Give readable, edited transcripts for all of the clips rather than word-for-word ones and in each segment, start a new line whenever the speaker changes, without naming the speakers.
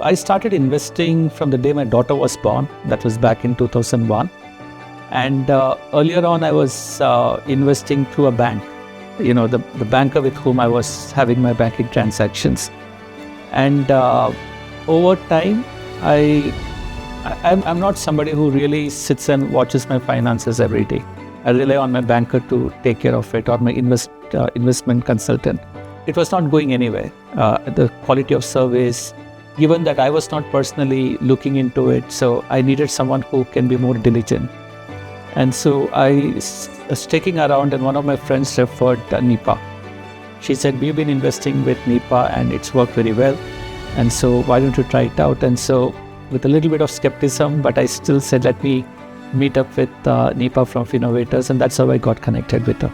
I started investing from the day my daughter was born. That was back in 2001. And earlier on, I was investing through a bank, the banker with whom I was having my banking transactions. And over time, I'm not somebody who really sits and watches my finances every day. I rely on my banker to take care of it, or my investment consultant. It was not going anywhere. The quality of service, given that I was not personally looking into it, so I needed someone who can be more diligent. And so I was taking around, and one of my friends referred NIPA. She said, we've been investing with NIPA and it's worked very well. And so why don't you try it out? And so with a little bit of skepticism, but I still said, let me meet up with NIPA from Finnovators, and that's how I got connected with her.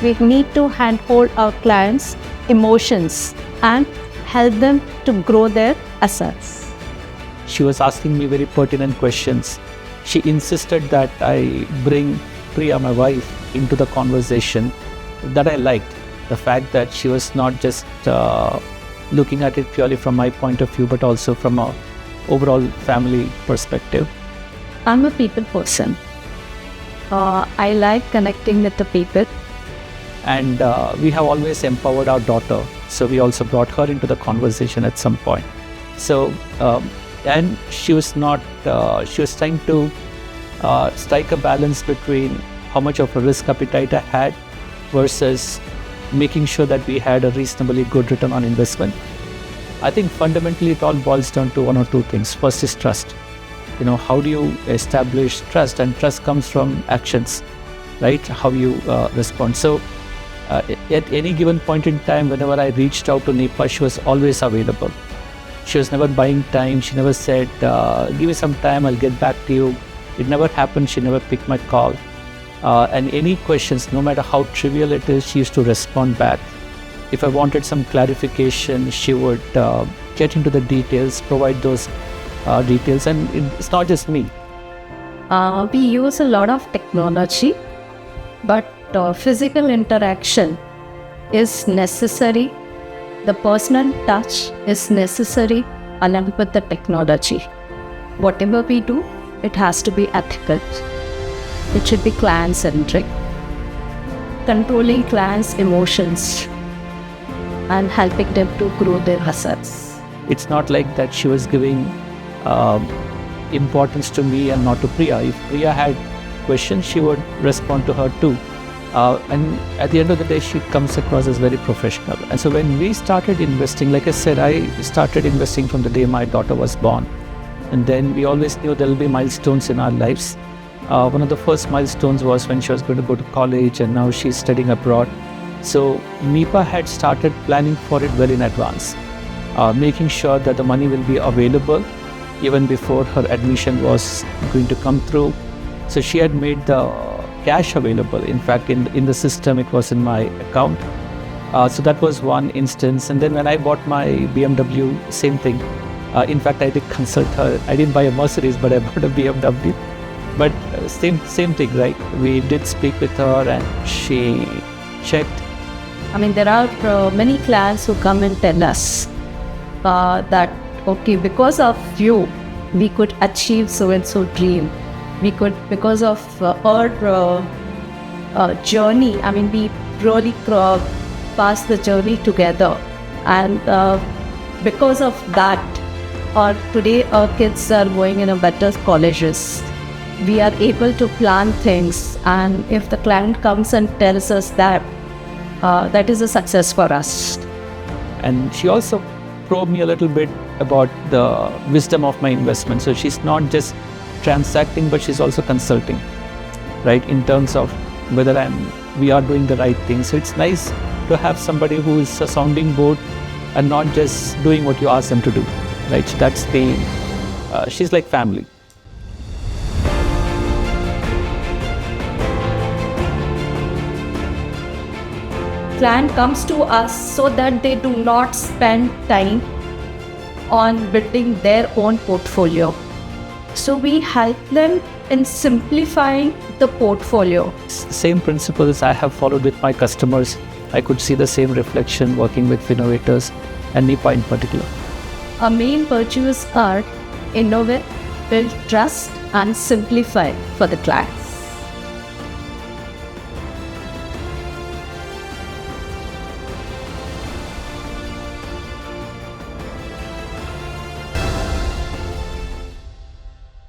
We need to handhold our clients' emotions and help them to grow their assets.
She was asking me very pertinent questions. She insisted that I bring Priya, my wife, into the conversation. That I liked. The fact that she was not just looking at it purely from my point of view, but also from an overall family perspective.
I'm a people person. I like connecting with the people.
And we have always empowered our daughter. So we also brought her into the conversation at some point. So, and she was trying to strike a balance between how much of a risk appetite I had versus making sure that we had a reasonably good return on investment. I think fundamentally it all boils down to one or two things. First is trust. How do you establish trust? And trust comes from actions, right? How you respond. So at any given point in time, whenever I reached out to NIPA, she was always available. She was never buying time. She never said, give me some time, I'll get back to you. It never happened. She never picked my call. And any questions, no matter how trivial it is, she used to respond back. If I wanted some clarification, she would get into the details, provide those details. And it's not just me.
We use a lot of technology, but physical interaction is necessary. The personal touch is necessary along with the technology. Whatever we do, it has to be ethical. It should be client-centric. Controlling clients' emotions and helping them to grow their assets.
It's not like that she was giving importance to me and not to Priya. If Priya had questions, she would respond to her too. And at the end of the day, she comes across as very professional. And so when we started investing, like I said, I started investing from the day my daughter was born. And then we always knew there will be milestones in our lives. One of the first milestones was when she was going to go to college, and now she's studying abroad. So NIPA had started planning for it well in advance, making sure that the money will be available even before her admission was going to come through. So she had made the cash available. In fact, in the system, it was in my account. So that was one instance. And then when I bought my BMW, same thing. In fact, I did consult her. I didn't buy a Mercedes, but I bought a BMW. But same thing, right? We did speak with her and she checked.
I mean, there are many clients who come and tell us that, okay, because of you, we could achieve so-and-so dream. We could, because of our journey, I mean, we really passed the journey together. And because of that, or today our kids are going in a better colleges. We are able to plan things, and if the client comes and tells us that, that is a success for us.
And she also probed me a little bit about the wisdom of my investment. So she's not just transacting, but she's also consulting, right? In terms of whether we are doing the right thing. So it's nice to have somebody who is a sounding board and not just doing what you ask them to do, right? So that's she's like family.
Client comes to us so that they do not spend time on building their own portfolio. So we help them in simplifying the portfolio.
Same principles I have followed with my customers. I could see the same reflection working with Finnovators and Nipa in particular.
Our main virtues are innovate, build trust, and simplify for the clients.